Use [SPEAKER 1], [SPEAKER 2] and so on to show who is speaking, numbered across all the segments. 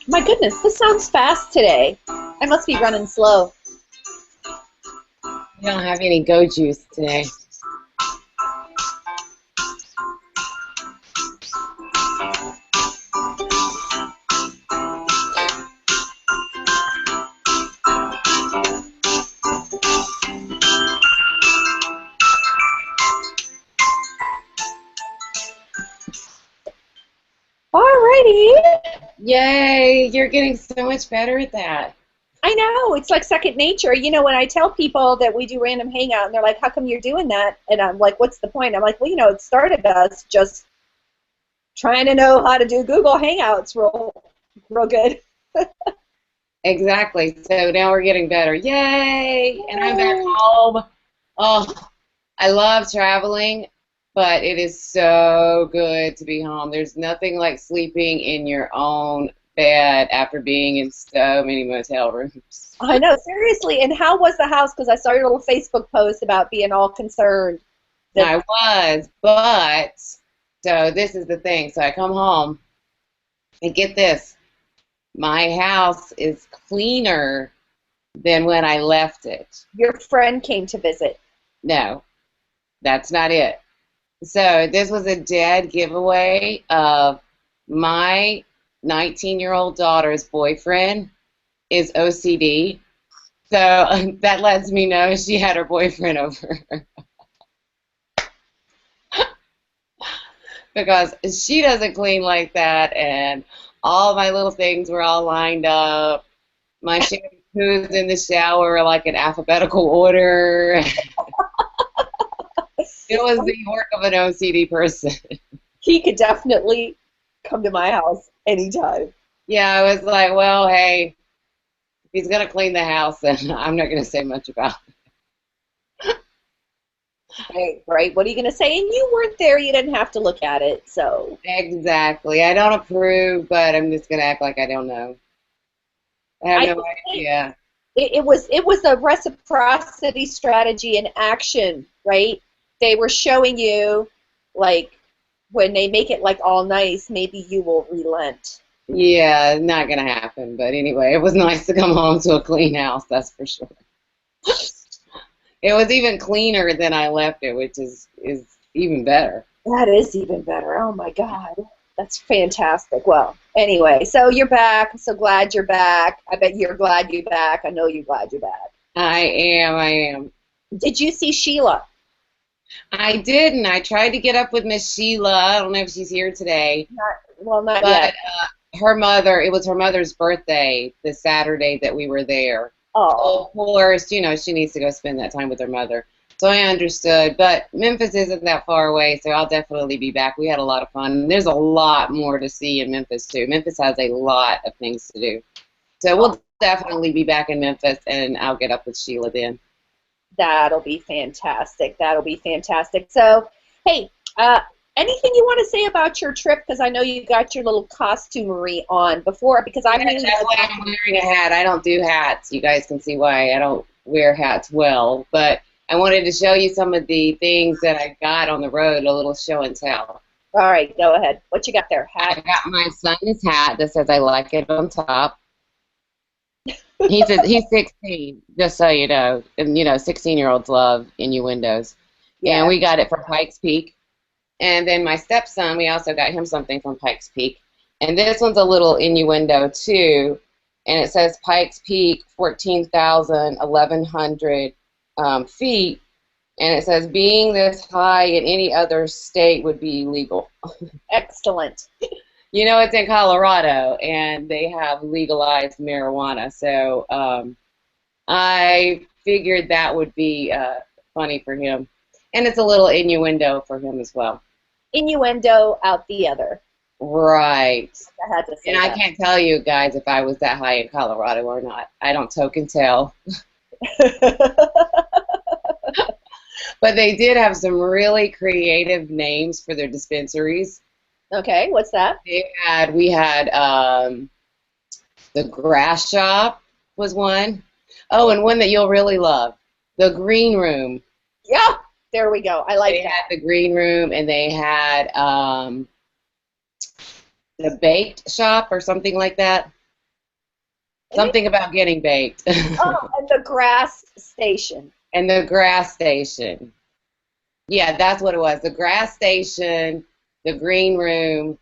[SPEAKER 1] My goodness, this sounds fast today. I must be running slow.
[SPEAKER 2] We don't have any go juice today.
[SPEAKER 1] Alrighty.
[SPEAKER 2] Yay, you're getting so much better at that.
[SPEAKER 1] I know, it's like second nature. You know, when I tell people that we do random hangout and they're like, how come you're doing that? And I'm like, what's the point? I'm like, well, you know, it started us just trying to know how to do Google Hangouts real good.
[SPEAKER 2] Exactly. So now we're getting better. Yay! And I'm back home. Oh, I love traveling, but it is so good to be home. There's nothing like sleeping in your own bed after being in so many motel rooms.
[SPEAKER 1] I know, seriously. And how was the house? Because I saw your little Facebook post about being all concerned.
[SPEAKER 2] I was, but, so this is the thing. So I come home, and get this, my house is cleaner than when I left it.
[SPEAKER 1] Your friend came to visit.
[SPEAKER 2] No, that's not it. So this was a dead giveaway of my 19-year-old daughter's boyfriend is OCD. So that lets me know she had her boyfriend over. Because she doesn't clean like that, and all my little things were all lined up. My shampoos in the shower are like in alphabetical order. It was the work of an OCD person.
[SPEAKER 1] He could definitely come to my house anytime.
[SPEAKER 2] Yeah, I was like, well, hey, if he's going to clean the house, then I'm not going to say much about it.
[SPEAKER 1] Right. What are you going to say? And you weren't there. You didn't have to look at it, so.
[SPEAKER 2] Exactly. I don't approve, but I'm just going to act like I don't know. I have no idea.
[SPEAKER 1] It was a reciprocity strategy in action, right? They were showing you, like, when they make it like all nice, maybe you will relent.
[SPEAKER 2] Yeah, not gonna happen. But anyway, it was nice to come home to a clean house. That's for sure. It was even cleaner than I left it, which is even better.
[SPEAKER 1] That is even better. Oh my God, that's fantastic. Well, anyway, so you're back. I'm so glad you're back. I bet you're glad you're back. I know you're glad you're back.
[SPEAKER 2] I am.
[SPEAKER 1] Did you see Sheila?
[SPEAKER 2] I didn't. I tried to get up with Miss Sheila. I don't know if she's here today.
[SPEAKER 1] Not yet.
[SPEAKER 2] Her mother, it was her mother's birthday the Saturday that we were there.
[SPEAKER 1] Oh.
[SPEAKER 2] So of course, you know, she needs to go spend that time with her mother. So I understood. But Memphis isn't that far away, so I'll definitely be back. We had a lot of fun. There's a lot more to see in Memphis, too. Memphis has a lot of things to do. So we'll definitely be back in Memphis, and I'll get up with Sheila then.
[SPEAKER 1] That'll be fantastic. That'll be fantastic. So, hey, anything you want to say about your trip? Because I know you got your little costumery on before. Because I really
[SPEAKER 2] that's why I'm wearing a hat. I don't do hats. You guys can see why I don't wear hats well. But I wanted to show you some of the things that I got on the road, a little show and tell.
[SPEAKER 1] All right, go ahead. What you got there? Hat?
[SPEAKER 2] I got my son's hat that says I like it on top. He's 16, just so you know. And, you know, 16-year-olds love innuendos. Yeah. And we got it from Pikes Peak. And then my stepson, we also got him something from Pikes Peak. And this one's a little innuendo, too. And it says Pikes Peak, 14,100 feet. And it says, being this high in any other state would be illegal.
[SPEAKER 1] Excellent.
[SPEAKER 2] You know, it's in Colorado, and they have legalized marijuana. So I figured that would be funny for him. And it's a little innuendo for him as well.
[SPEAKER 1] Innuendo out the other.
[SPEAKER 2] Right.
[SPEAKER 1] I had to say
[SPEAKER 2] and
[SPEAKER 1] that.
[SPEAKER 2] I can't tell you guys if I was that high in Colorado or not. I don't token tell. But they did have some really creative names for their dispensaries.
[SPEAKER 1] Okay, what's that?
[SPEAKER 2] We had the Grass Shop was one. Oh, and one that you'll really love, the Green Room.
[SPEAKER 1] Yeah, there we go. I like
[SPEAKER 2] They
[SPEAKER 1] that.
[SPEAKER 2] had the green room, and they had the baked shop or something like that.
[SPEAKER 1] And they,
[SPEAKER 2] Something about getting baked.
[SPEAKER 1] oh, and the grass station.
[SPEAKER 2] And the grass station. Yeah, that's what it was. The grass station, the green room,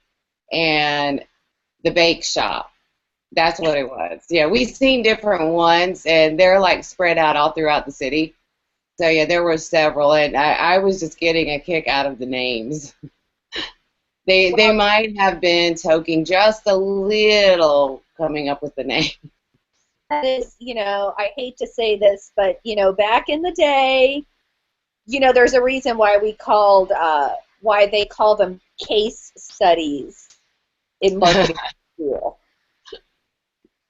[SPEAKER 2] and the bake shop. That's what it was. Yeah, we've seen different ones, and they're like spread out all throughout the city. So yeah, there were several, and I was just getting a kick out of the names. They
[SPEAKER 1] Well,
[SPEAKER 2] might have been toking just a little coming up with the name.
[SPEAKER 1] that is, I hate to say this, but back in the day, there's a reason why they call them case studies in marketing school.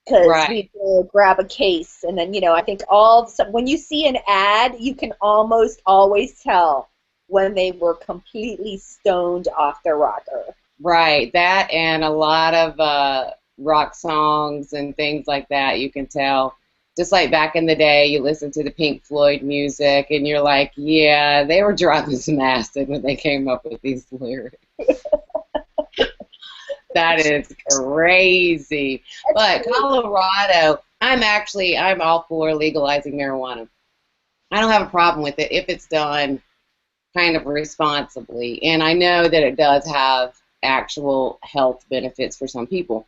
[SPEAKER 1] Because
[SPEAKER 2] Right,
[SPEAKER 1] we would grab a case, and then I think when you see an ad, you can almost always tell when they were completely stoned off their rocker.
[SPEAKER 2] right. That and a lot of rock songs and things like that. You can tell. Just like back in the day, you listen to the Pink Floyd music, and you're like, yeah, they were dropping some acid when they came up with these lyrics. That is crazy.
[SPEAKER 1] That's
[SPEAKER 2] But
[SPEAKER 1] crazy.
[SPEAKER 2] Colorado, I'm all for legalizing marijuana. I don't have a problem with it if it's done kind of responsibly. And I know that it does have actual health benefits for some people.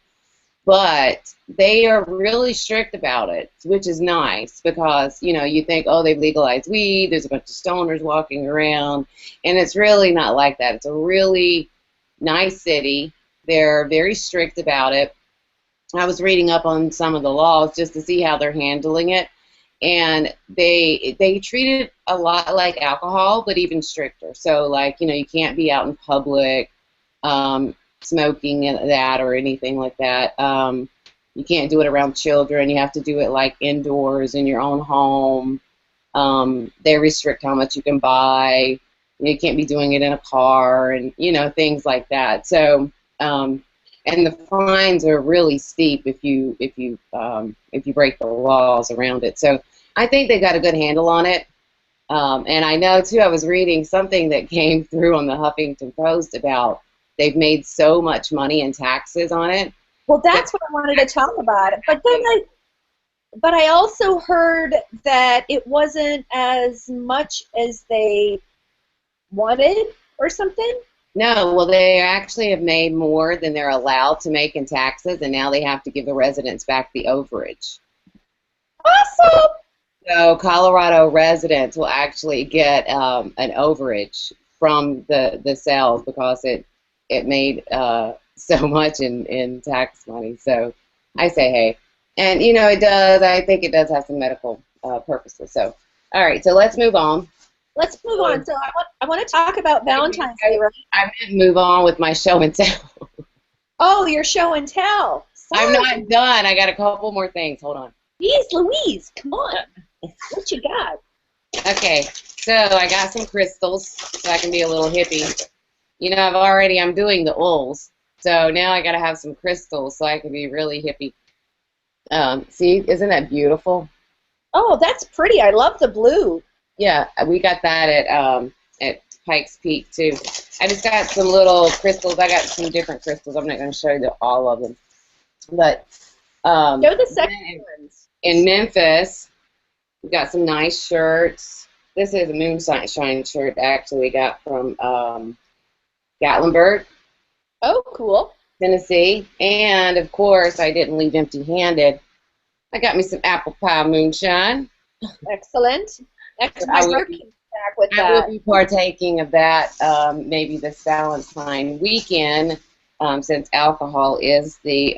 [SPEAKER 2] But they are really strict about it, which is nice because, you think, oh, they've legalized weed, there's a bunch of stoners walking around, and it's really not like that. It's a really nice city. They're very strict about it. I was reading up on some of the laws just to see how they're handling it, and they treat it a lot like alcohol, but even stricter. So, like, you can't be out in public smoking and that or anything like that. You can't do it around children. You have to do it like indoors in your own home. They restrict how much you can buy. You can't be doing it in a car and things like that. So and the fines are really steep if you break the laws around it. So I think they got a good handle on it. And I know too. I was reading something that came through on the Huffington Post about they've made so much money in taxes on it.
[SPEAKER 1] Well, that's what I wanted to talk about. But I also heard that it wasn't as much as they wanted or something.
[SPEAKER 2] No, well, they actually have made more than they're allowed to make in taxes, and now they have to give the residents back the overage.
[SPEAKER 1] Awesome.
[SPEAKER 2] So Colorado residents will actually get an overage from the sales because it made so much in tax money. So I say hey, and it does. I think it does have some medical purposes. So all right, so let's move on.
[SPEAKER 1] Let's move on. So I want to talk about Valentine's Day, right?
[SPEAKER 2] I didn't move on with my show and tell.
[SPEAKER 1] Oh, your show and tell.
[SPEAKER 2] I'm
[SPEAKER 1] Sorry.
[SPEAKER 2] not done. I got a couple more things. Hold on.
[SPEAKER 1] Jeez Louise, come on. What you got?
[SPEAKER 2] Okay, so I got some crystals so I can be a little hippie. I'm doing the ulls, so now I got to have some crystals so I can be really hippie. See, isn't that beautiful?
[SPEAKER 1] Oh, that's pretty. I love the blue.
[SPEAKER 2] Yeah, we got that at Pikes Peak too. I just got some little crystals. I got some different crystals. I'm not going to show you all of them, but
[SPEAKER 1] Show the second ones.
[SPEAKER 2] in Memphis, we got some nice shirts. This is a moonshine shirt actually we got from Gatlinburg,
[SPEAKER 1] Oh, cool.
[SPEAKER 2] Tennessee. And of course, I didn't leave empty-handed. I got me some apple pie moonshine.
[SPEAKER 1] Excellent. Next
[SPEAKER 2] I
[SPEAKER 1] time
[SPEAKER 2] will
[SPEAKER 1] you're
[SPEAKER 2] be,
[SPEAKER 1] back with
[SPEAKER 2] I will
[SPEAKER 1] that.
[SPEAKER 2] be partaking of that maybe this Valentine weekend, since alcohol is the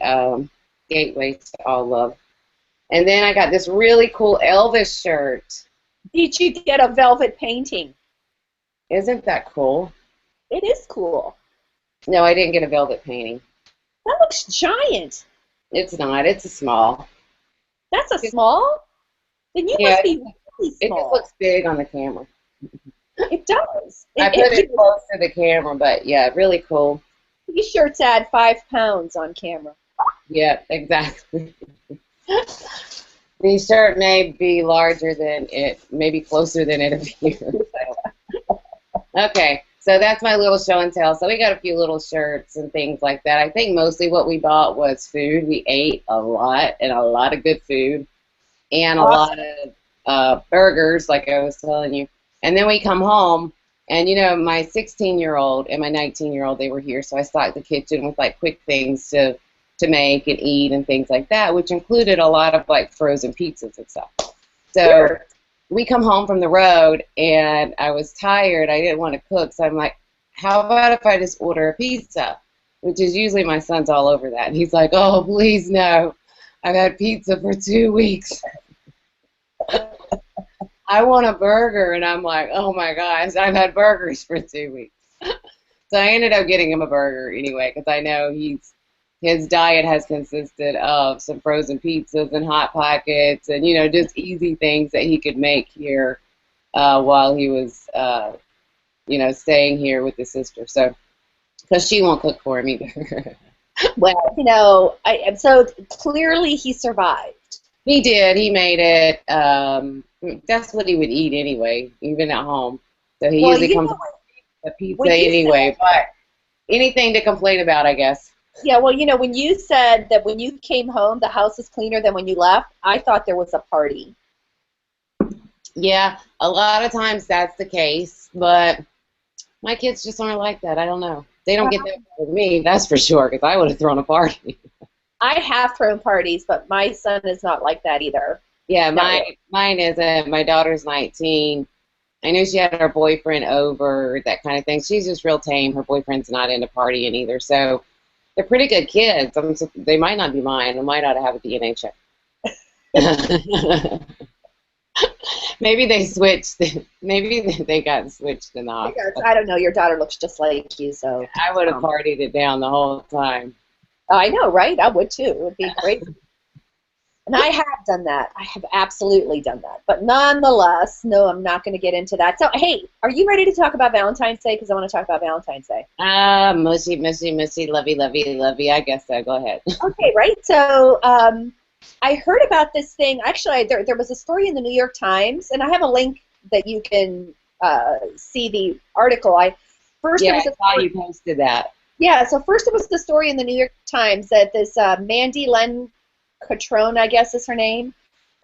[SPEAKER 2] gateway to all love. And then I got this really cool Elvis shirt.
[SPEAKER 1] Did you get a velvet painting?
[SPEAKER 2] Isn't that cool?
[SPEAKER 1] It is cool.
[SPEAKER 2] No, I didn't get a velvet painting.
[SPEAKER 1] That looks giant.
[SPEAKER 2] It's not. It's a small.
[SPEAKER 1] That's a small? Then you
[SPEAKER 2] Yeah,
[SPEAKER 1] must be really
[SPEAKER 2] it just
[SPEAKER 1] small.
[SPEAKER 2] looks big on the camera.
[SPEAKER 1] It does.
[SPEAKER 2] I put it close to the camera, but yeah, really cool.
[SPEAKER 1] These shirts add 5 pounds on camera.
[SPEAKER 2] Yeah, exactly. The shirt may be larger than it, maybe closer than it appears. Okay, so that's my little show and tell. So we got a few little shirts and things like that. I think mostly what we bought was food. We ate a lot and a lot of good food and a lot
[SPEAKER 1] Awesome.
[SPEAKER 2] of burgers, like I was telling you. And then we come home, and my 16-year-old and my 19-year-old, they were here, so I stocked the kitchen with like quick things to make and eat and things like that, which included a lot of like frozen pizzas and stuff. So
[SPEAKER 1] Sure.
[SPEAKER 2] we come home from the road, and I was tired. I didn't want to cook, so I'm like, how about if I just order a pizza? Which is usually my son's all over that. And he's like, oh, please no. I've had pizza for 2 weeks. I want a burger. And I'm like, oh my gosh, I've had burgers for 2 weeks. So I ended up getting him a burger anyway, because I know his diet has consisted of some frozen pizzas and Hot Pockets and, just easy things that he could make here while he was, staying here with his sister. So, because she won't cook for him either.
[SPEAKER 1] Well, so clearly he survived.
[SPEAKER 2] He did. He made it. That's what he would eat anyway, even at home. So he usually comes with a pizza anyway. But anything to complain about, I guess.
[SPEAKER 1] Yeah, well, when you said that when you came home, the house is cleaner than when you left, I thought there was a party.
[SPEAKER 2] Yeah, a lot of times that's the case, but my kids just aren't like that. I don't know. They don't get that with me, that's for sure, because I would have thrown a party.
[SPEAKER 1] I have thrown parties, but my son is not like that either.
[SPEAKER 2] Yeah, mine isn't. My daughter's 19. I knew she had her boyfriend over, that kind of thing. She's just real tame. Her boyfriend's not into partying either, so they're pretty good kids. They might not be mine. I might not have a DNA check. Maybe they switched. Maybe they got switched in the hospital.
[SPEAKER 1] I don't know. Your daughter looks just like you, so.
[SPEAKER 2] I would have partied it down the whole time.
[SPEAKER 1] I know, right? I would too. It would be great. And I have done that. I have absolutely done that. But nonetheless, no, I'm not going to get into that. So, hey, are you ready to talk about Valentine's Day? Because I want to talk about Valentine's Day.
[SPEAKER 2] Mushy, mushy, mushy, lovey, lovey, lovey. I guess so. Go ahead.
[SPEAKER 1] Okay, right. So I heard about this thing. Actually, there was a story in the New York Times, and I have a link that you can see the article.
[SPEAKER 2] I saw you posted that.
[SPEAKER 1] Yeah, so first it was the story in the New York Times that this Mandy Len Catrone, I guess is her name,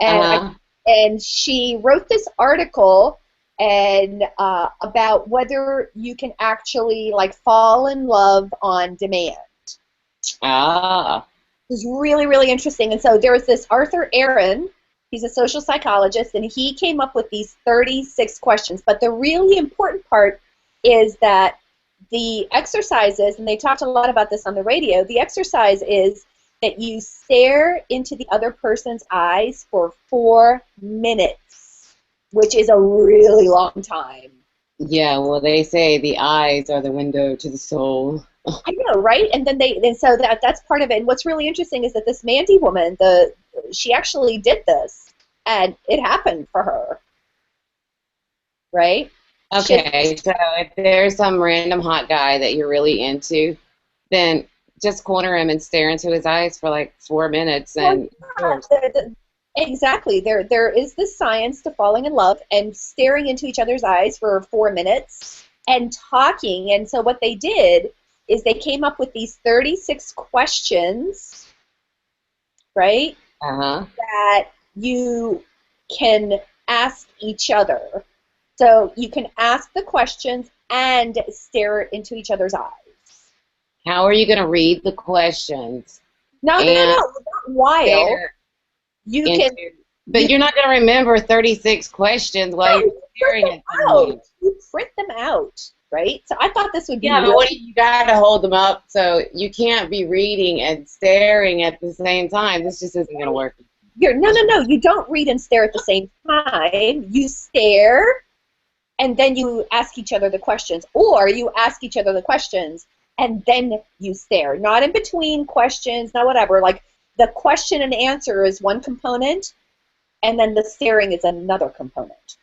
[SPEAKER 1] and she wrote this article and about whether you can actually like fall in love on demand.
[SPEAKER 2] Ah.
[SPEAKER 1] It was really, really interesting. And so there was this Arthur Aaron, he's a social psychologist, and he came up with these 36 questions. But the really important part is that the exercises, and they talked a lot about this on the radio, the exercise is that you stare into the other person's eyes for 4 minutes, which is a really long time.
[SPEAKER 2] Yeah, well, they say the eyes are the window to the soul.
[SPEAKER 1] I know, right? And then so that's part of it. And what's really interesting is that this Mandy woman, she actually did this, and it happened for her, right?
[SPEAKER 2] Okay, so if there's some random hot guy that you're really into, then just corner him and stare into his eyes for like 4 minutes. And
[SPEAKER 1] exactly. There is this science to falling in love and staring into each other's eyes for 4 minutes and talking. And so what they did is they came up with these 36 questions, right, that you can ask each other. So you can ask the questions and stare into each other's eyes.
[SPEAKER 2] How are you going to read the questions?
[SPEAKER 1] No, not while. You can.
[SPEAKER 2] But you're not going to remember 36 questions while you're staring at them.
[SPEAKER 1] You print them out, right? So I thought this would be.
[SPEAKER 2] Yeah, but you got to hold them up, so you can't be reading and staring at the same time. This just isn't going to work.
[SPEAKER 1] No. You don't read and stare at the same time. You stare, and then you ask each other the questions, or you ask each other the questions, and then you stare. Not in between questions, not whatever. Like the question and answer is one component, and then the staring is another component.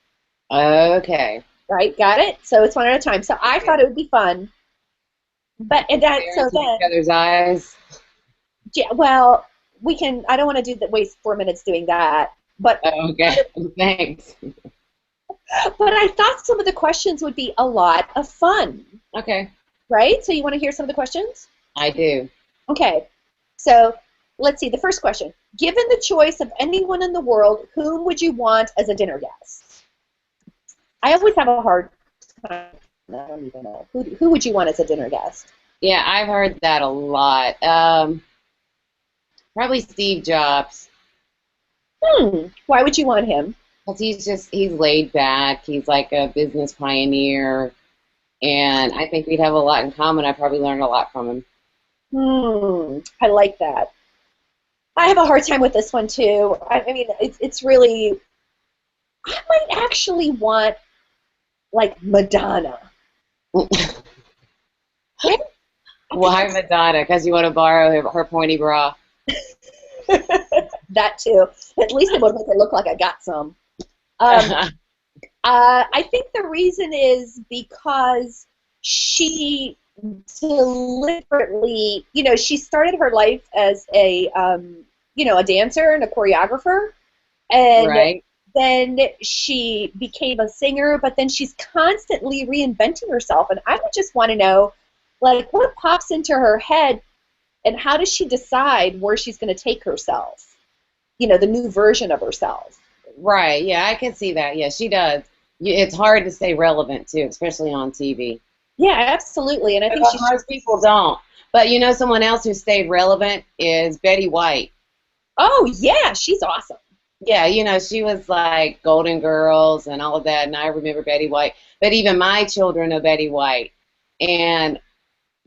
[SPEAKER 2] Okay.
[SPEAKER 1] Right, got it? So it's one at a time. So I thought it would be fun. But and that so then
[SPEAKER 2] each other's eyes.
[SPEAKER 1] Yeah, well, we can. I don't want to waste 4 minutes doing that. But
[SPEAKER 2] okay, thanks.
[SPEAKER 1] But I thought some of the questions would be a lot of fun,
[SPEAKER 2] Okay.
[SPEAKER 1] right? So you want to hear some of the questions?
[SPEAKER 2] I do.
[SPEAKER 1] Okay. So let's see. The first question. Given the choice of anyone in the world, whom would you want as a dinner guest? I always have a hard time. I don't even know. Who would you want as a dinner guest?
[SPEAKER 2] Yeah, I've heard that a lot. Probably Steve Jobs.
[SPEAKER 1] Why would you want him?
[SPEAKER 2] Because he's laid back. He's like a business pioneer. And I think we'd have a lot in common. I probably learned a lot from him.
[SPEAKER 1] I like that. I have a hard time with this one too. I mean, it's really. I might actually want like Madonna. Right?
[SPEAKER 2] Why Madonna? Because you want to borrow her pointy bra.
[SPEAKER 1] That too. At least it would make it look like I got some. I think the reason is because she deliberately, she started her life as a dancer and a choreographer, and
[SPEAKER 2] Right.
[SPEAKER 1] then she became a singer, but then she's constantly reinventing herself, and I would just want to know, like, what pops into her head, and how does she decide where she's going to take herself? The new version of herself.
[SPEAKER 2] Right. Yeah, I can see that. Yeah, she does. It's hard to stay relevant too, especially on TV.
[SPEAKER 1] Yeah, absolutely, and I think she.
[SPEAKER 2] Most people don't. But someone else who stayed relevant is Betty White.
[SPEAKER 1] Oh yeah, she's awesome.
[SPEAKER 2] Yeah, she was like Golden Girls and all of that, and I remember Betty White. But even my children know Betty White. And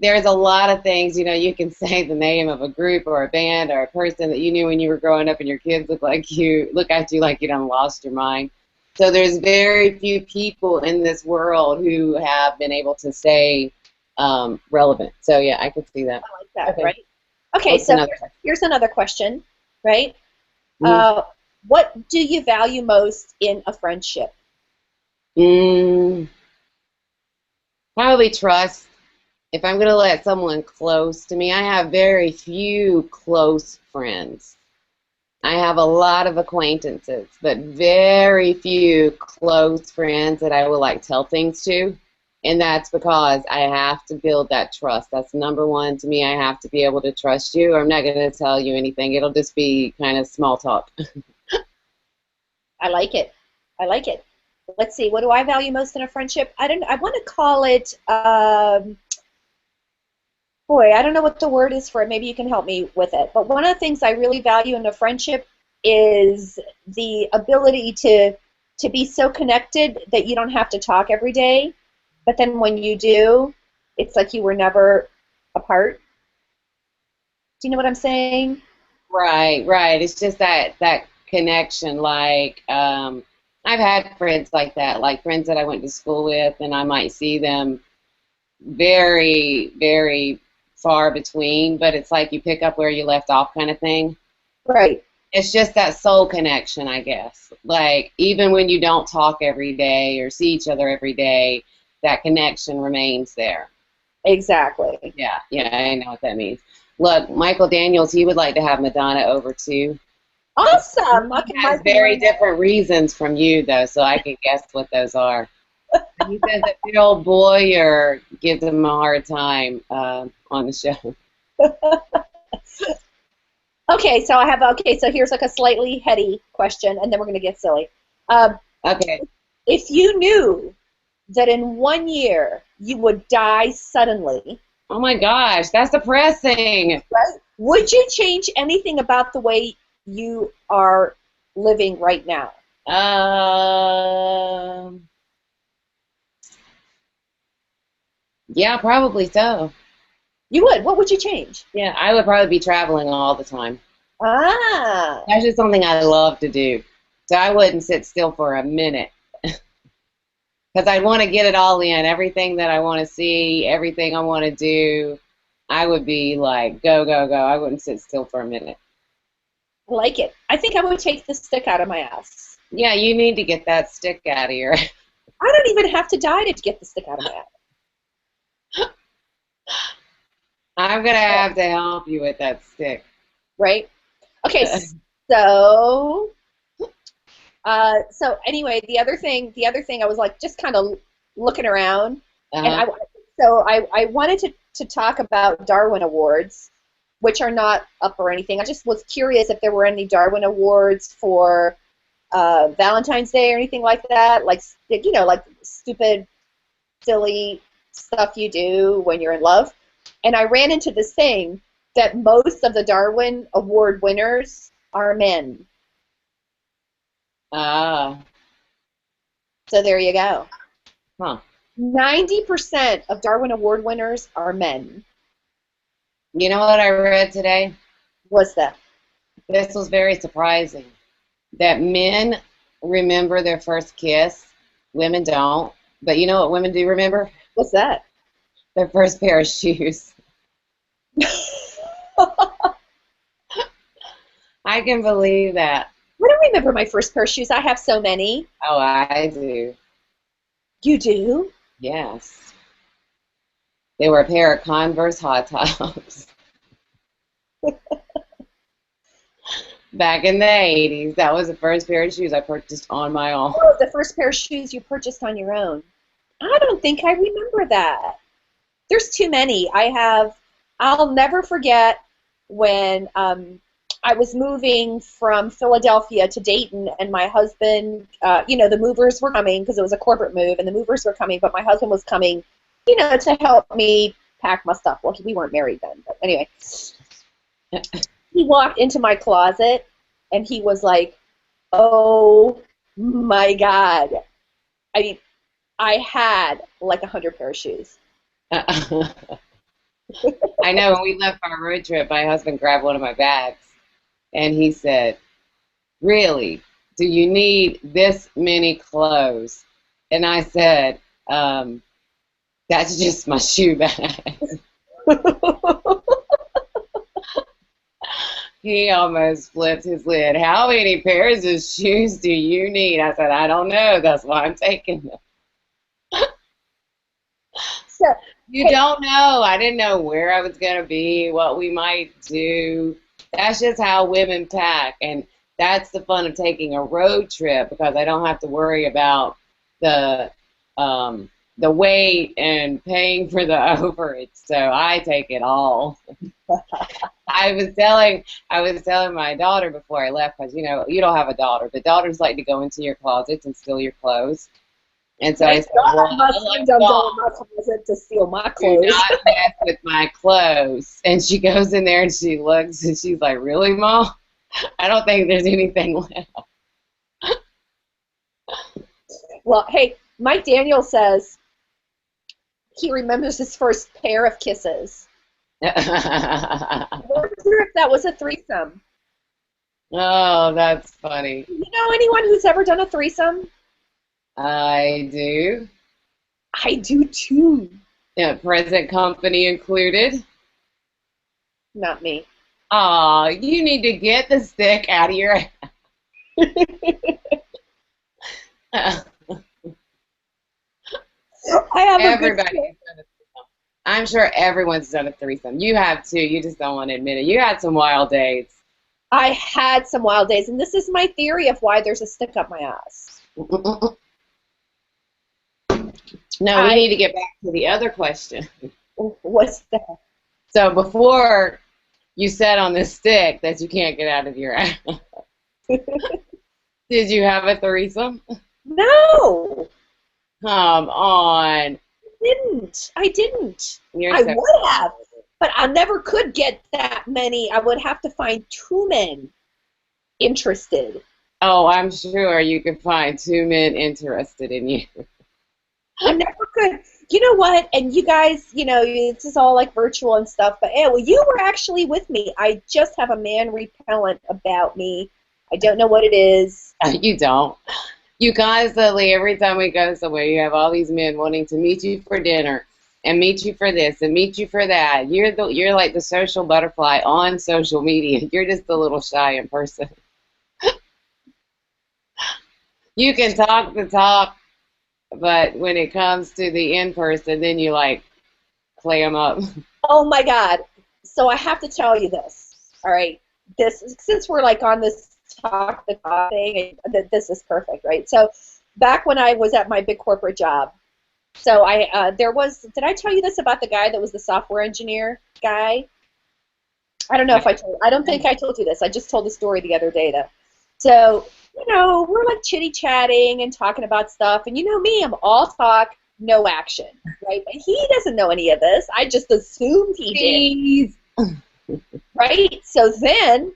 [SPEAKER 2] there's a lot of things, you can say the name of a group or a band or a person that you knew when you were growing up and your kids look at you like you done lost your mind. So there's very few people in this world who have been able to stay relevant. So yeah, I could see that.
[SPEAKER 1] I like that,
[SPEAKER 2] Okay.
[SPEAKER 1] right? Okay,
[SPEAKER 2] What's
[SPEAKER 1] so
[SPEAKER 2] another
[SPEAKER 1] here's another question, right?
[SPEAKER 2] question?
[SPEAKER 1] What do you value most in a friendship?
[SPEAKER 2] Probably trust. If I'm going to let someone close to me, I have very few close friends. I have a lot of acquaintances, but very few close friends that I will like tell things to. And that's because I have to build that trust. That's number one to me. I have to be able to trust you, or I'm not going to tell you anything. It'll just be kind of small talk.
[SPEAKER 1] I like it. I like it. Let's see. What do I value most in a friendship? I want to call it. Boy, I don't know what the word is for it. Maybe you can help me with it. But one of the things I really value in a friendship is the ability to be so connected that you don't have to talk every day. But then when you do, it's like you were never apart. Do you know what I'm saying?
[SPEAKER 2] Right, right. It's just that connection. Like, I've had friends like that, like friends that I went to school with, and I might see them very, very far between, but it's like you pick up where you left off kind of thing.
[SPEAKER 1] Right.
[SPEAKER 2] It's just that soul connection, I guess. Like, even when you don't talk every day or see each other every day, that connection remains there.
[SPEAKER 1] Exactly.
[SPEAKER 2] Yeah, yeah, I know what that means. Look, Michael Daniels, he would like to have Madonna over too.
[SPEAKER 1] Awesome.
[SPEAKER 2] He has very different reasons from you, though, so I can guess what those are. He says that the old boy gives him a hard time on the show.
[SPEAKER 1] Okay, so here's like a slightly heady question, and then we're going to get silly.
[SPEAKER 2] Okay.
[SPEAKER 1] If you knew that in 1 year you would die suddenly,
[SPEAKER 2] Oh my gosh, that's depressing.
[SPEAKER 1] right? Would you change anything about the way you are living right now?
[SPEAKER 2] Yeah, probably so.
[SPEAKER 1] You would. What would you change?
[SPEAKER 2] Yeah, I would probably be traveling all the time.
[SPEAKER 1] Ah,
[SPEAKER 2] That's just something I love to do. So I wouldn't sit still for a minute because I want to get it all in. Everything that I want to see, everything I want to do, I would be like, go, go, go. I wouldn't sit still for a minute.
[SPEAKER 1] I like it. I think I would take the stick out of my ass.
[SPEAKER 2] Yeah, you need to get that stick out of here.
[SPEAKER 1] I don't even have to die to get the stick out of my ass.
[SPEAKER 2] I'm going to have to help you with that stick.
[SPEAKER 1] Right? Okay, so So anyway, the other thing, I was like just kind of looking around, and
[SPEAKER 2] Uh-huh.
[SPEAKER 1] I wanted to talk about Darwin Awards, which are not up or anything. I just was curious if there were any Darwin Awards for Valentine's Day or anything like that, like like stupid, silly stuff you do when you're in love. And I ran into this thing that most of the Darwin Award winners are men.
[SPEAKER 2] Ah,
[SPEAKER 1] So there you go.
[SPEAKER 2] huh.
[SPEAKER 1] 90% of Darwin Award winners are men.
[SPEAKER 2] You know what I read today?
[SPEAKER 1] What's that?
[SPEAKER 2] This was very surprising. That men remember their first kiss, women don't. But you know what women do remember?
[SPEAKER 1] What's that?
[SPEAKER 2] Their first pair of shoes. I can believe that.
[SPEAKER 1] I don't remember my first pair of shoes. I have so many.
[SPEAKER 2] Oh, I do.
[SPEAKER 1] You do?
[SPEAKER 2] Yes. They were a pair of Converse hot tops. Back in the 80s, that was the first pair of shoes I purchased on my own.
[SPEAKER 1] Oh, the first pair of shoes you purchased on your own. I don't think I remember that. There's too many. I'll never forget when I was moving from Philadelphia to Dayton, and my husband, the movers were coming because it was a corporate move, and the movers were coming, but my husband was coming, to help me pack my stuff. Well, we weren't married then, but anyway. He walked into my closet, and he was like, oh, my God. I mean, I had like 100 pair of shoes.
[SPEAKER 2] I know when we left our road trip, my husband grabbed one of my bags and he said, really, do you need this many clothes? And I said, that's just my shoe bag. He almost flipped his lid. How many pairs of shoes do you need? I said, I don't know. That's why I'm taking them.
[SPEAKER 1] So,
[SPEAKER 2] You don't know. I didn't know where I was going to be, what we might do. That's just how women pack. And that's the fun of taking a road trip because I don't have to worry about the weight and paying for the overage. So I take it all. I was telling my daughter before I left because you don't have a daughter, but daughters like to go into your closets and steal your clothes. And so I said, well,
[SPEAKER 1] my son don't go in my closet to steal my
[SPEAKER 2] do
[SPEAKER 1] clothes.
[SPEAKER 2] not mess with my clothes. And she goes in there and she looks and she's like, really, Mom? I don't think there's anything left.
[SPEAKER 1] Well, hey, Mike Daniel says he remembers his first pair of kisses. I wonder if that was a threesome.
[SPEAKER 2] Oh, that's funny.
[SPEAKER 1] You know anyone who's ever done a threesome?
[SPEAKER 2] I do.
[SPEAKER 1] I do too.
[SPEAKER 2] Yeah, present company included.
[SPEAKER 1] Not me.
[SPEAKER 2] Aw, you need to get the stick out of your ass.
[SPEAKER 1] I have
[SPEAKER 2] Everybody's done a threesome. I'm sure everyone's done a threesome. You have too. You just don't want to admit it. You had some wild dates.
[SPEAKER 1] I had some wild days, and this is my theory of why there's a stick up my ass.
[SPEAKER 2] No, we need to get back to the other question.
[SPEAKER 1] What's that?
[SPEAKER 2] So before you said on this stick that you can't get out of your ass, did you have a threesome?
[SPEAKER 1] No.
[SPEAKER 2] Come on.
[SPEAKER 1] I didn't.
[SPEAKER 2] You're
[SPEAKER 1] I
[SPEAKER 2] so
[SPEAKER 1] would have, but I never could get that many. I would have to find two men interested.
[SPEAKER 2] Oh, I'm sure you could find two men interested in you.
[SPEAKER 1] I never could. You know what? And you guys, this is all like virtual and stuff, but well, you were actually with me. I just have a man repellent about me. I don't know what it is.
[SPEAKER 2] You don't. You constantly, every time we go somewhere, you have all these men wanting to meet you for dinner and meet you for this and meet you for that. You're like the social butterfly on social media. You're just a little shy in person. You can talk the talk, but when it comes to the in-person, then you like clam up.
[SPEAKER 1] Oh my God. So I have to tell you this. All right. Since we're like on this talk the talk thing. This is perfect, right? So back when I was at my big corporate job, so there was, did I tell you this about the guy that was the software engineer guy? I don't know if I don't think I told you this. I just told the story the other day, though. So, we're like chitty-chatting and talking about stuff, and you know me, I'm all talk, no action, right? But he doesn't know any of this. I just assumed he did. Right? So then,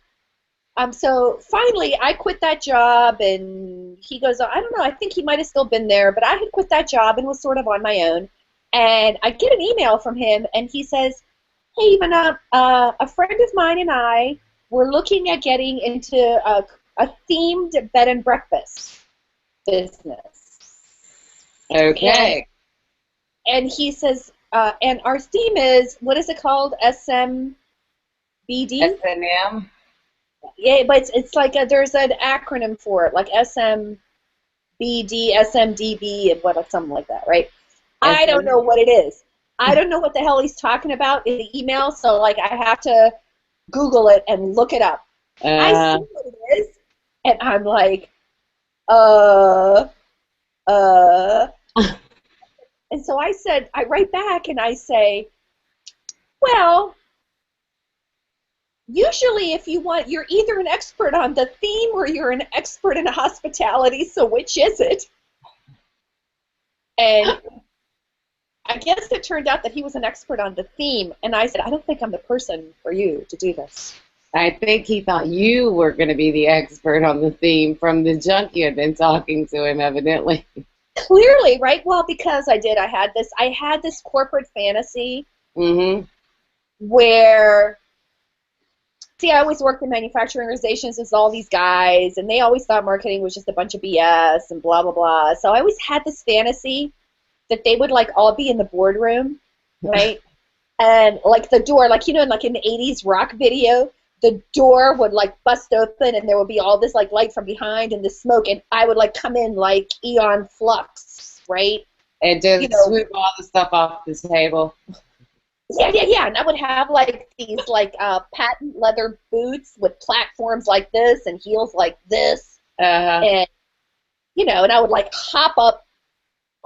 [SPEAKER 1] so finally, I quit that job, and he goes, I don't know, I think he might have still been there, but I had quit that job and was sort of on my own. And I get an email from him, and he says, hey, Ivana, a friend of mine and I were looking at getting into a themed bed and breakfast business.
[SPEAKER 2] Okay.
[SPEAKER 1] And he says, and our theme is, what is it called? SMBD?
[SPEAKER 2] S&M?
[SPEAKER 1] Yeah, but it's like there's an acronym for it, like SMBD, SMDB, and what, something like that, right? I don't know what it is. I don't know what the hell he's talking about in the email, so like I have to Google it and look it up. I see what it is, and I'm like, and so I write back and I say, well, usually if you want, you're either an expert on the theme or you're an expert in hospitality, so which is it? And I guess it turned out that he was an expert on the theme, and I said, I don't think I'm the person for you to do this.
[SPEAKER 2] I think he thought you were going to be the expert on the theme from the junk you had been talking to him, evidently.
[SPEAKER 1] Clearly, right? Well, because I had this corporate fantasy where, see, I always worked in manufacturing organizations with all these guys, and they always thought marketing was just a bunch of BS and blah, blah, blah. So I always had this fantasy that they would like all be in the boardroom, right? And like the door, like, like in the 80s rock video, the door would like bust open and there would be all this like light from behind and the smoke, and I would like come in like Eon Flux, right?
[SPEAKER 2] And just sweep all the stuff off the table.
[SPEAKER 1] Yeah. And I would have like these like patent leather boots with platforms like this and heels like this. And and I would like hop up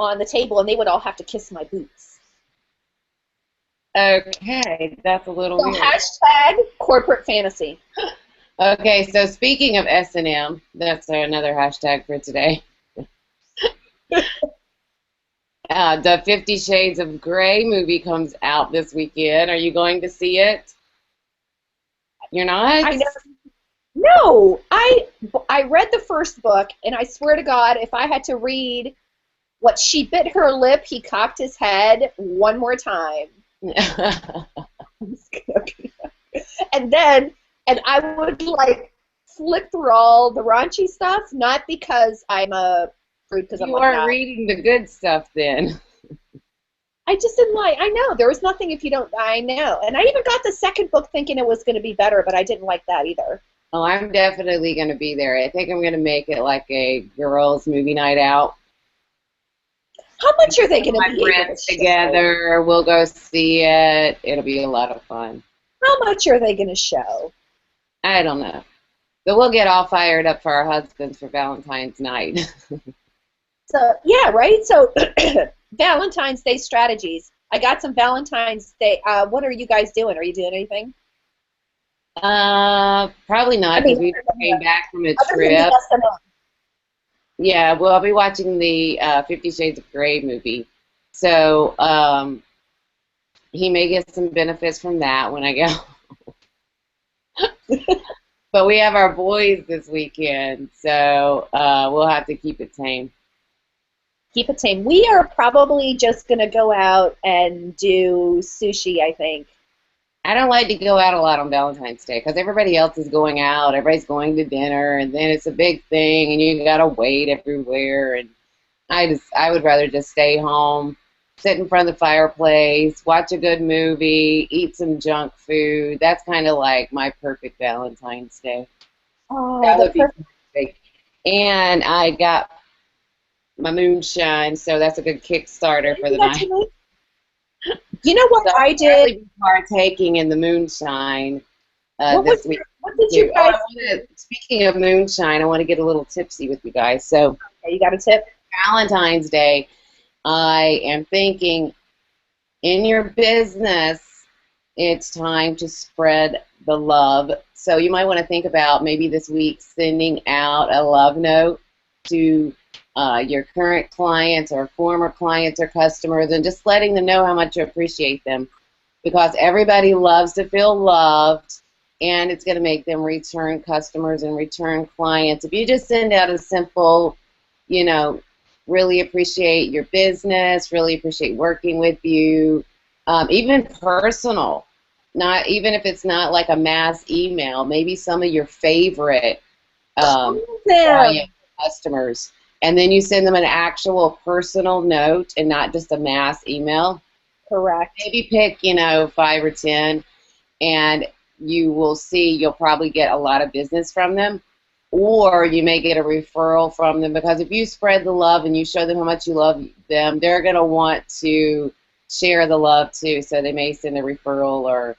[SPEAKER 1] on the table, and they would all have to kiss my boots.
[SPEAKER 2] Okay, that's a little weird.
[SPEAKER 1] Hashtag corporate fantasy.
[SPEAKER 2] Okay, so speaking of S&M, that's another hashtag for today. The 50 Shades of Grey movie comes out this weekend. Are you going to see it? You're not?
[SPEAKER 1] I know. No, I read the first book, and I swear to God, if I had to read what she bit her lip, he cocked his head one more time. And I would like flip through all the raunchy stuff, not because I'm a prude, because I'm like,
[SPEAKER 2] you are reading the good stuff then.
[SPEAKER 1] I just didn't like, I know, there was nothing if you don't, I know. And I even got the second book thinking it was going to be better, but I didn't like that either.
[SPEAKER 2] Oh, I'm definitely going to be there. I think I'm going to make it like a girls' movie night out.
[SPEAKER 1] How much are they going to be?
[SPEAKER 2] My friends together, we'll go see it. It'll be a lot of fun.
[SPEAKER 1] How much are they going to show?
[SPEAKER 2] I don't know. But we'll get all fired up for our husbands for Valentine's night.
[SPEAKER 1] So, yeah, right? So, Valentine's Day strategies. I got some Valentine's Day. What are you guys doing? Are you doing anything?
[SPEAKER 2] Probably not, because we just came back from a trip. Yeah, well, I'll be watching the 50 Shades of Grey movie. So he may get some benefits from that when I go. But we have our boys this weekend, so we'll have to keep it tame.
[SPEAKER 1] Keep it tame. We are probably just going to go out and do sushi, I think.
[SPEAKER 2] I don't like to go out a lot on Valentine's Day because everybody else is going out. Everybody's going to dinner, and then it's a big thing, and you gotta wait everywhere. And I would rather just stay home, sit in front of the fireplace, watch a good movie, eat some junk food. That's kind of like my perfect Valentine's Day.
[SPEAKER 1] Oh,
[SPEAKER 2] that would be perfect. And I got my moonshine, so that's a good Kickstarter for the night.
[SPEAKER 1] You know what
[SPEAKER 2] so
[SPEAKER 1] I did?
[SPEAKER 2] I'll be partaking in the moonshine this week.
[SPEAKER 1] What did you guys
[SPEAKER 2] speaking of moonshine, I want to get a little tipsy with you guys. So,
[SPEAKER 1] okay, you got a tip?
[SPEAKER 2] Valentine's Day, I am thinking in your business, it's time to spread the love. So you might want to think about maybe this week sending out a love note to your current clients or former clients or customers and just letting them know how much you appreciate them, because everybody loves to feel loved, and it's going to make them return customers and return clients. If you just send out a simple, you know, really appreciate your business, really appreciate working with you, even personal, not even if it's not like a mass email, maybe some of your favorite client customers, and then you send them an actual personal note and not just a mass email.
[SPEAKER 1] Correct.
[SPEAKER 2] Maybe pick, 5 or 10, and you will see you'll probably get a lot of business from them, or you may get a referral from them, because if you spread the love and you show them how much you love them, they're going to want to share the love too, so they may send a referral or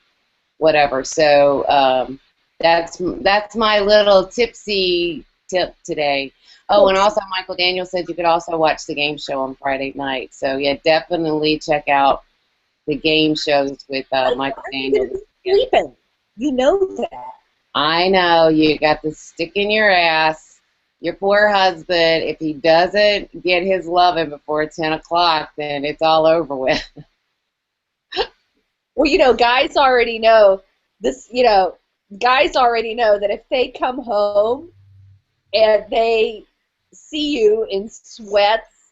[SPEAKER 2] whatever. So that's my little tipsy tip today. Oh, and also Michael Daniel said you could also watch the game show on Friday night. So yeah, definitely check out the game shows with Michael Daniel.
[SPEAKER 1] Sleeping. You know that.
[SPEAKER 2] I know. You got the stick in your ass. Your poor husband, if he doesn't get his loving before 10 o'clock, then it's all over with.
[SPEAKER 1] Well, guys already know this, guys already know that if they come home and they see you in sweats,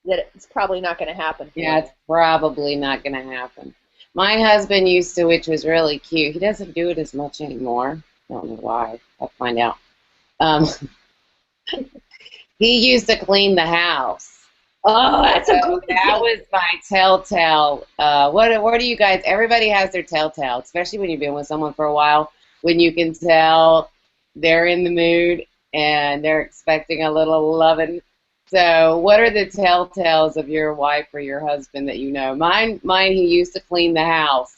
[SPEAKER 1] that it's probably not going to happen.
[SPEAKER 2] Yeah, it's probably not going to happen. My husband used to, which was really cute. He doesn't do it as much anymore. I don't know why. I'll find out. He used to clean the house.
[SPEAKER 1] Oh, that's a good
[SPEAKER 2] that was my telltale. What do you guys? Everybody has their telltale, especially when you've been with someone for a while. When you can tell they're in the mood and they're expecting a little loving. So, what are the telltales of your wife or your husband that you know? Mine. He used to clean the house,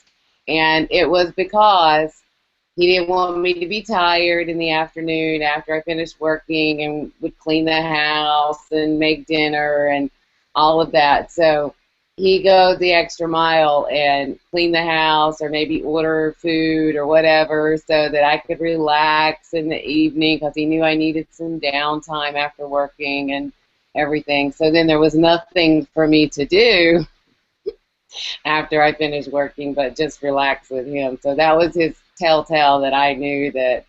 [SPEAKER 2] and it was because he didn't want me to be tired in the afternoon after I finished working, and would clean the house and make dinner and all of that. So he goes the extra mile and clean the house, or maybe order food or whatever, so that I could relax in the evening, because he knew I needed some downtime after working and everything. So then there was nothing for me to do after I finished working but just relax with him. So that was his telltale, that I knew that,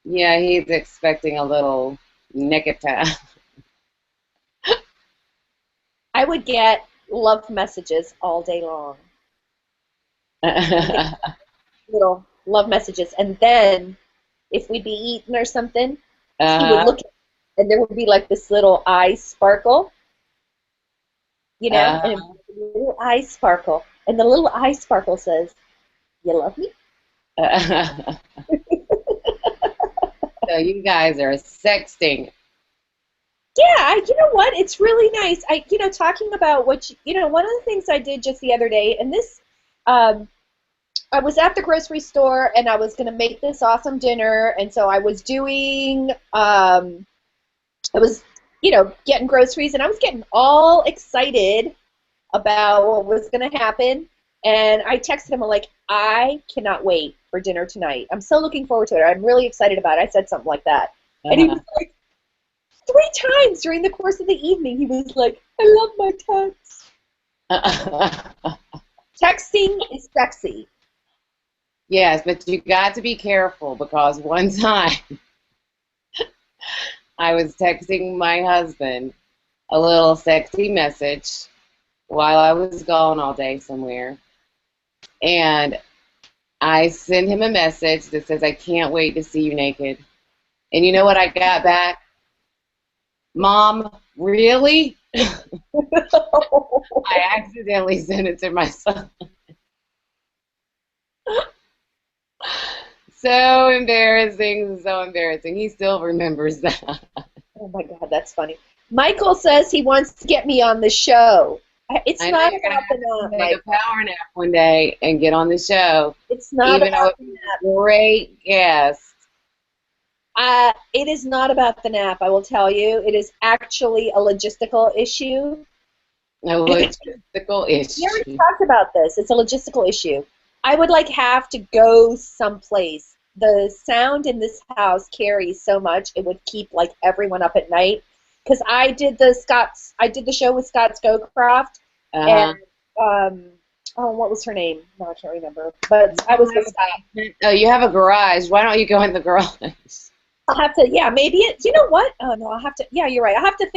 [SPEAKER 2] yeah, he's expecting a little naked time.
[SPEAKER 1] I would get love messages all day long. Little love messages. And then if we'd be eating or something, he would look at it, and there would be like this little eye sparkle, and a little eye sparkle. And the little eye sparkle says, "You love me?"
[SPEAKER 2] So you guys are sexting.
[SPEAKER 1] Yeah, you know what? It's really nice. Talking about what one of the things I did just the other day, and this, I was at the grocery store and I was going to make this awesome dinner, and so I was doing, getting groceries, and I was getting all excited about what was going to happen, and I texted him, I'm like, I cannot wait for dinner tonight. I'm so looking forward to it. I'm really excited about it. I said something like that. And he was like, 3 times during the course of the evening, he was like, I love my text. Texting is sexy.
[SPEAKER 2] Yes, but you got to be careful, because one time I was texting my husband a little sexy message while I was gone all day somewhere, and I sent him a message that says, I can't wait to see you naked. And you know what I got back? Mom, really? I accidentally sent it to my son. So embarrassing, so embarrassing. He still remembers that.
[SPEAKER 1] Oh my God, that's funny. Michael says he wants to get me on the show. It's
[SPEAKER 2] I know
[SPEAKER 1] not
[SPEAKER 2] you're gonna
[SPEAKER 1] about the
[SPEAKER 2] have to
[SPEAKER 1] nap,
[SPEAKER 2] take a
[SPEAKER 1] Michael.
[SPEAKER 2] power nap one day and get on the show,
[SPEAKER 1] It's not
[SPEAKER 2] even though
[SPEAKER 1] about
[SPEAKER 2] it's
[SPEAKER 1] the
[SPEAKER 2] a
[SPEAKER 1] nap.
[SPEAKER 2] great guest.
[SPEAKER 1] It is not about the nap, I will tell you. It is actually a logistical issue.
[SPEAKER 2] A logistical
[SPEAKER 1] We already
[SPEAKER 2] issue.
[SPEAKER 1] talked about this. It's a logistical issue. I would like have to go someplace. The sound in this house carries so much it would keep like everyone up at night. Because I did the show with Scott Scowcroft, and
[SPEAKER 2] Uh-huh.
[SPEAKER 1] oh, what was her name? No, I can't remember. But I
[SPEAKER 2] You
[SPEAKER 1] was
[SPEAKER 2] don't have
[SPEAKER 1] with
[SPEAKER 2] a
[SPEAKER 1] Scott.
[SPEAKER 2] basement? Oh, you have a garage. Why don't you go in the garage?
[SPEAKER 1] I'll have to, yeah, maybe it, you know what? Oh no, I'll have to, yeah, you're right. I'll have to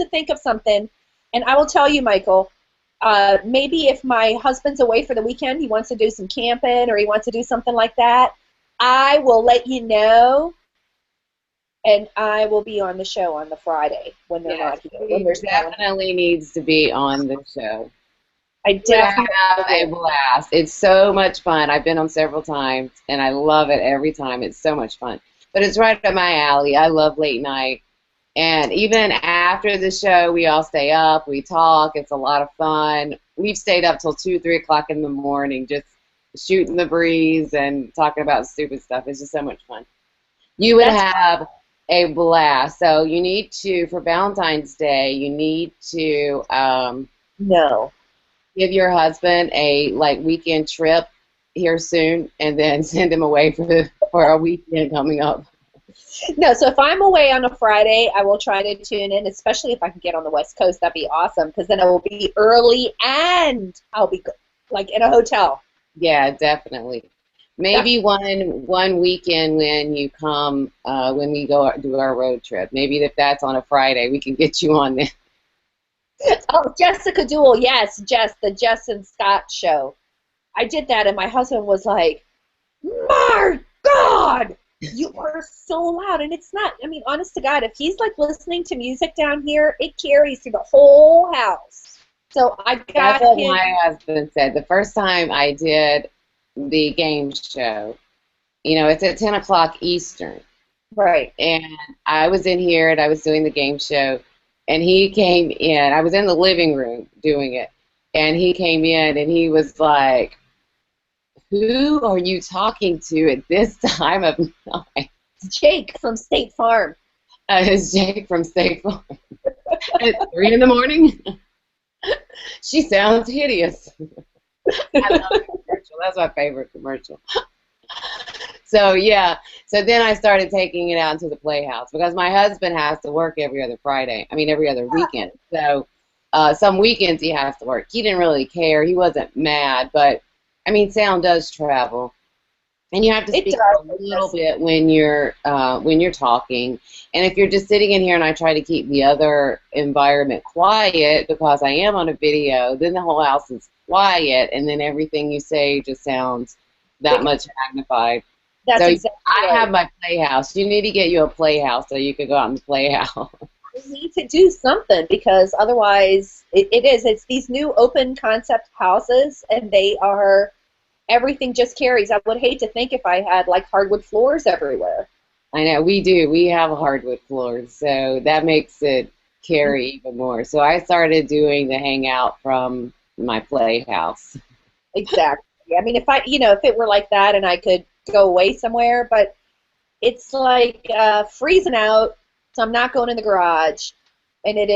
[SPEAKER 1] think of something, and I will tell you, Michael. Maybe if my husband's away for the weekend, he wants to do some camping or he wants to do something like that, I will let you know, and I will be on the show on the Friday when they're
[SPEAKER 2] Yes,
[SPEAKER 1] not here, when
[SPEAKER 2] he
[SPEAKER 1] there's no one here.
[SPEAKER 2] definitely needs to be on the show.
[SPEAKER 1] I
[SPEAKER 2] Would
[SPEAKER 1] definitely
[SPEAKER 2] have a
[SPEAKER 1] will.
[SPEAKER 2] blast. It's so much fun. I've been on several times, and I love it every time. It's so much fun. But it's right up my alley. I love late night. And even after the show, we all stay up, we talk. It's a lot of fun. We've stayed up till 2, 3 o'clock in the morning just shooting the breeze and talking about stupid stuff. It's just so much fun. You would
[SPEAKER 1] That's
[SPEAKER 2] have a blast. So you need to, for Valentine's Day, you need to
[SPEAKER 1] no.
[SPEAKER 2] give your husband a like weekend trip here soon, and then send him away for a weekend coming up.
[SPEAKER 1] No, so if I'm away on a Friday, I will try to tune in, especially if I can get on the West Coast. That'd be awesome because then it will be early and I'll be like in a hotel.
[SPEAKER 2] Yeah, definitely.
[SPEAKER 1] That,
[SPEAKER 2] Maybe one weekend when you come, when we go do our road trip. Maybe if that's on a Friday, we can get you on there.
[SPEAKER 1] oh, Jessica Duel, yes, the Jess and Scott show. I did that, and my husband was like, "My God, you are so loud!" And it's not. I mean, honest to God, if he's like listening to music down here, it carries through the whole house. So I
[SPEAKER 2] That's
[SPEAKER 1] got
[SPEAKER 2] what
[SPEAKER 1] him.
[SPEAKER 2] my husband said. The first time I did the game show, it's at 10 o'clock Eastern.
[SPEAKER 1] Right.
[SPEAKER 2] And I was in here and I was doing the game show, and he came in. I was in the living room doing it, and he came in and he was like, "Who are you talking to at this time of night?"
[SPEAKER 1] Jake from State Farm.
[SPEAKER 2] It's Jake from State Farm. At 3 in the morning. She sounds hideous. I love that commercial. That's my favorite commercial. So yeah, so then I started taking it out into the playhouse because my husband has to work every other Friday. I mean every other weekend. So some weekends he has to work. He didn't really care. He wasn't mad, but I mean sound does travel, and you have to
[SPEAKER 1] It
[SPEAKER 2] speak up a
[SPEAKER 1] does.
[SPEAKER 2] little bit when you're talking. And if you're just sitting in here and I try to keep the other environment quiet because I am on a video, then the whole house is quiet, and then everything you say just sounds that
[SPEAKER 1] It,
[SPEAKER 2] much magnified.
[SPEAKER 1] that's
[SPEAKER 2] So
[SPEAKER 1] exactly
[SPEAKER 2] I
[SPEAKER 1] right.
[SPEAKER 2] have my playhouse. You need to get you a playhouse so you can go out in the playhouse.
[SPEAKER 1] We need to do something because otherwise, it's these new open concept houses, and they are everything just carries. I would hate to think if I had like hardwood floors everywhere.
[SPEAKER 2] I know we do. We have hardwood floors, so that makes it carry even more. So I started doing the hangout from my playhouse.
[SPEAKER 1] Exactly. I mean, if it were like that and I could go away somewhere, but it's like freezing out, so I'm not going in the garage, and it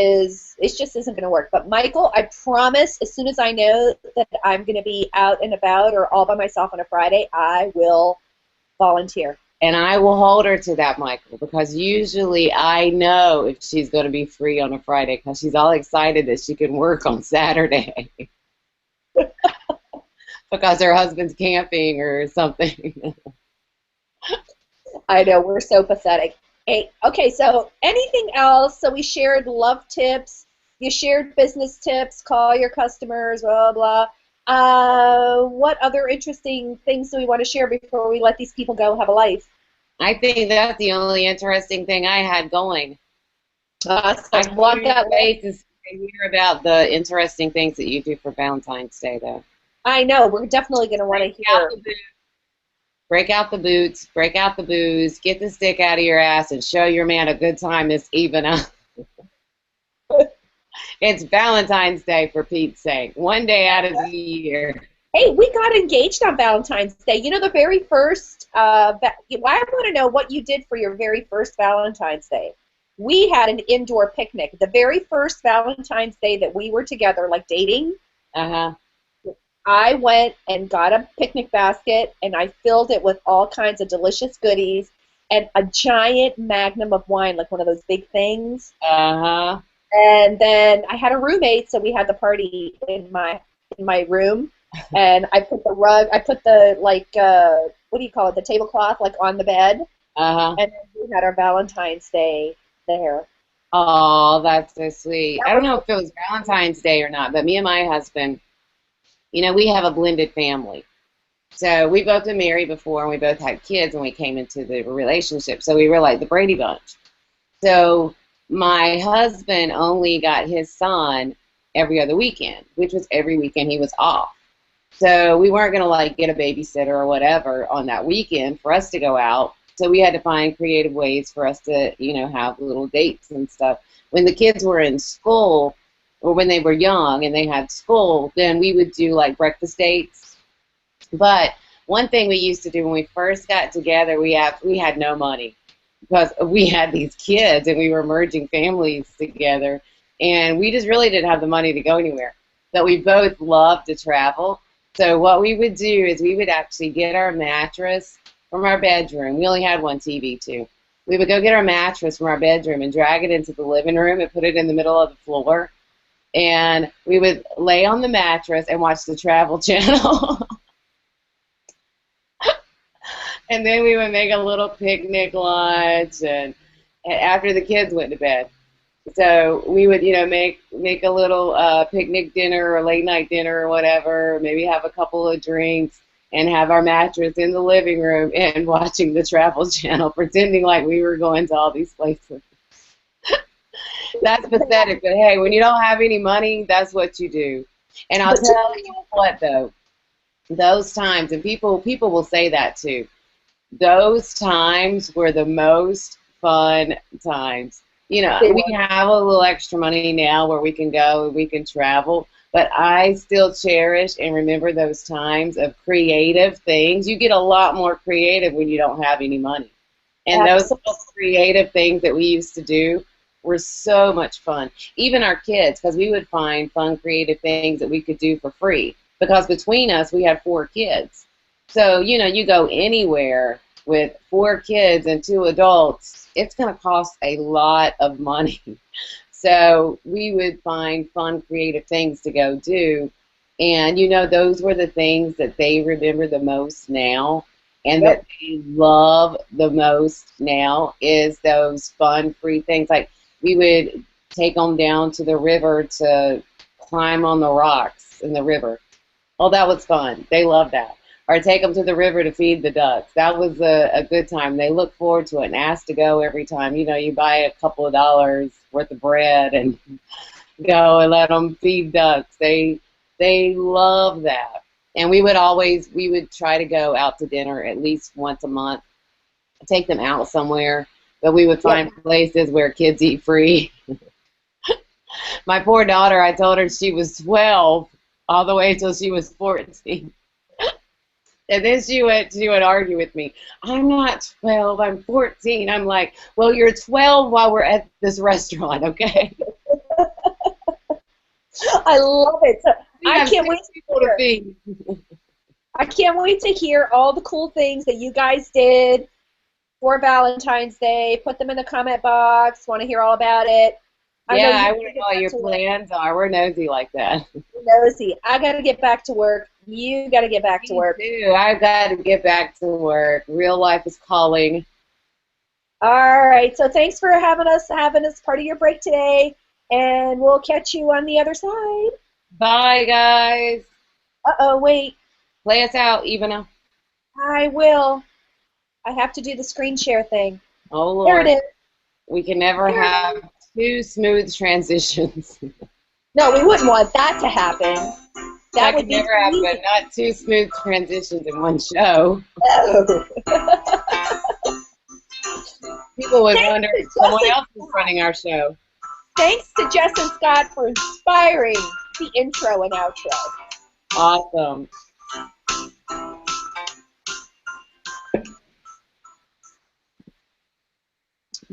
[SPEAKER 1] just isn't going to work. But Michael, I promise, as soon as I know that I'm going to be out and about or all by myself on a Friday, I will volunteer.
[SPEAKER 2] And I will hold her to that, Michael, because usually I know if she's going to be free on a Friday because she's all excited that she can work on Saturday because her husband's camping or something.
[SPEAKER 1] I know, we're so pathetic. Hey, okay, so anything else? So we shared love tips, you shared business tips, call your customers, blah, blah. What other interesting things do we want to share before we let these people go have a life?
[SPEAKER 2] I think that's the only interesting thing I had going. I
[SPEAKER 1] Awesome. Want
[SPEAKER 2] can't
[SPEAKER 1] that list?
[SPEAKER 2] wait to hear about the interesting things that you do for Valentine's Day, though.
[SPEAKER 1] I know, we're definitely going to want to
[SPEAKER 2] Break out
[SPEAKER 1] hear.
[SPEAKER 2] the boots, break out the boots, break out the booze, get the stick out of your ass, and show your man a good time this evening. It's Valentine's Day, for Pete's sake. One day out of the year.
[SPEAKER 1] Hey, we got engaged on Valentine's Day. You know, the very first, I want to know what you did for your very first Valentine's Day. We had an indoor picnic. The very first Valentine's Day that we were together, like dating, I went and got a picnic basket, and I filled it with all kinds of delicious goodies and a giant magnum of wine, like one of those big things. And then I had a roommate, so we had the party in my room. And I put the rug, I put the, like, what do you call it, the tablecloth, like, on the bed. And then we had our Valentine's Day there.
[SPEAKER 2] Oh, that's so sweet. I don't know if it was Valentine's Day or not, but me and my husband, you know, we have a blended family. So we both been married before, and we both had kids when we came into the relationship. So we were like the Brady Bunch. So my husband only got his son every other weekend, which was every weekend he was off. So we weren't going to, like, get a babysitter or whatever on that weekend for us to go out. So we had to find creative ways for us to, you know, have little dates and stuff. When the kids were in school, or when they were young and they had school, then we would do, like, breakfast dates. But one thing we used to do when we first got together, we had no money because we had these kids and we were merging families together, and we just really didn't have the money to go anywhere. But we both loved to travel. So what we would do is we would actually get our mattress from our bedroom. We only had one TV, too. We would go get our mattress from our bedroom and drag it into the living room and put it in the middle of the floor. And we would lay on the mattress and watch the Travel Channel. And then we would make a little picnic lunch and after the kids went to bed. So we would, you know, make a little picnic dinner or late night dinner or whatever, maybe have a couple of drinks and have our mattress in the living room and watching the Travel Channel, pretending like we were going to all these places. That's pathetic, but hey, when you don't have any money, that's what you do. And I'll tell you what, though, those times, and people will say that too, those times were the most fun times. You know, we have a little extra money now where we can go and we can travel, but I still cherish and remember those times of creative things. You get a lot more creative when you don't have any money. And those little creative things that we used to do were so much fun. Even our kids, because we would find fun, creative things that we could do for free. Because between us, we had 4 kids. So, you know, you go anywhere with 4 kids and 2 adults, it's going to cost a lot of money. So we would find fun, creative things to go do. And, you know, those were the things that they remember the most now and that they love the most now is those fun, free things. Like we would take them down to the river to climb on the rocks in the river. Oh, that was fun. They loved that. Or take them to the river to feed the ducks. That was a good time. They look forward to it and ask to go every time. You know, you buy a couple of dollars worth of bread and go and let them feed ducks. They love that. And we would try to go out to dinner at least once a month, take them out somewhere. But we would find places where kids eat free. My poor daughter, I told her she was 12 all the way until she was 14. And then she would argue with me. I'm not 12, I'm 14. I'm like, well, you're 12 while we're at this restaurant, okay?
[SPEAKER 1] I love it. So I can't wait to
[SPEAKER 2] feed.
[SPEAKER 1] I can't wait to hear all the cool things that you guys did for Valentine's Day. Put them in the comment box. Want to hear all about it.
[SPEAKER 2] I want to know what your plans are. We're nosy like that.
[SPEAKER 1] Nosy. I got to get back to work. You got to get back to work.
[SPEAKER 2] Me too. I've got to get back to work. Real life is calling.
[SPEAKER 1] All right. So thanks for having us part of your break today, and we'll catch you on the other side.
[SPEAKER 2] Bye, guys.
[SPEAKER 1] Uh-oh, wait.
[SPEAKER 2] Play us out, Ivana.
[SPEAKER 1] I will. I have to do the screen share thing.
[SPEAKER 2] Oh, Lord.
[SPEAKER 1] There it is.
[SPEAKER 2] We can never have 2 smooth transitions.
[SPEAKER 1] No, we wouldn't want that to happen.
[SPEAKER 2] That would never happen. Not 2 smooth transitions in one show.
[SPEAKER 1] Oh.
[SPEAKER 2] People would wonder if someone else is running our show.
[SPEAKER 1] Thanks to Jess and Scott for inspiring the intro and outro.
[SPEAKER 2] Awesome.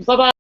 [SPEAKER 2] Bye-bye.